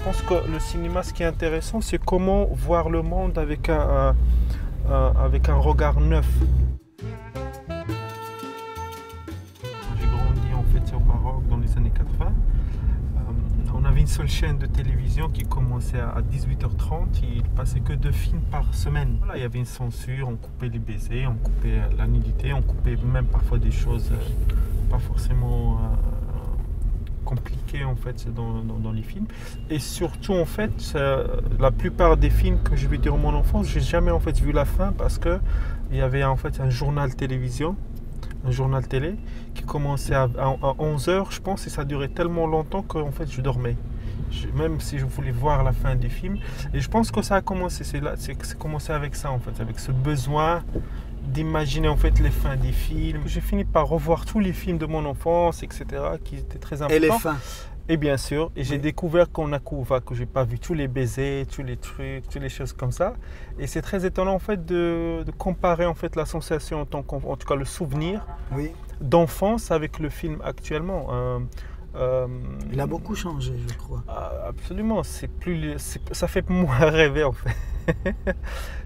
pense que le cinéma, ce qui est intéressant, c'est comment voir le monde avec avec un regard neuf. J'ai grandi en fait au Maroc dans les années 80. On avait une seule chaîne de télévision qui commençait à 18h30. Il passait que 2 films par semaine. Voilà, il y avait une censure, on coupait les baisers, on coupait la nudité, on coupait même parfois des choses pas forcément compliquées en fait dans les films. Et surtout en fait, la plupart des films que j'ai vus durant mon enfance, j'ai jamais en fait vu la fin parce que il y avait en fait un journal télévision. Un journal télé qui commençait à 11h je pense, et ça durait tellement longtemps que en fait je dormais, même si je voulais voir la fin des films. Et je pense que ça a commencé, c'est commencé avec ça en fait, avec ce besoin d'imaginer en fait les fins des films. J'ai fini par revoir tous les films de mon enfance, etc., qui étaient très importants. Et les fins. Et bien sûr, et j'ai Oui. découvert que j'ai pas vu tous les baisers, tous les trucs, toutes les choses comme ça. Et c'est très étonnant en fait de comparer en fait la sensation en tout cas le souvenir Oui. d'enfance avec le film actuellement. Il a beaucoup changé, je crois. Absolument, ça fait moins rêver en fait.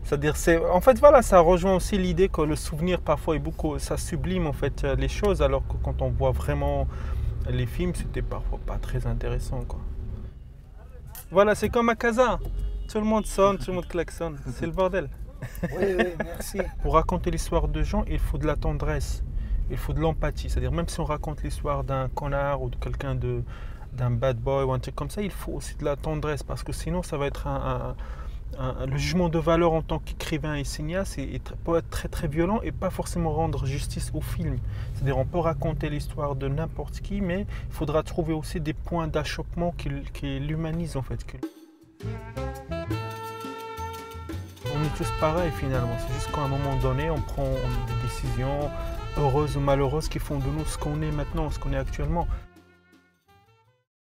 C'est-à-dire, en fait voilà, ça rejoint aussi l'idée que le souvenir parfois est beaucoup, ça sublime en fait les choses, alors que quand on voit vraiment les films, c'était parfois pas très intéressant, quoi. Voilà, c'est comme à Casa. Tout le monde sonne, tout le monde klaxonne. C'est le bordel. Oui, oui, merci. Pour raconter l'histoire de gens, il faut de la tendresse. Il faut de l'empathie. C'est-à-dire, même si on raconte l'histoire d'un connard ou de quelqu'un d'un bad boy ou un truc comme ça, il faut aussi de la tendresse. Parce que sinon, ça va être le jugement de valeur en tant qu'écrivain et cinéaste peut être très très violent et pas forcément rendre justice au film. C'est-à-dire, on peut raconter l'histoire de n'importe qui, mais il faudra trouver aussi des points d'achoppement qui l'humanisent en fait. On est tous pareils finalement, c'est juste qu'à un moment donné, on prend des décisions heureuses ou malheureuses qui font de nous ce qu'on est maintenant, ce qu'on est actuellement.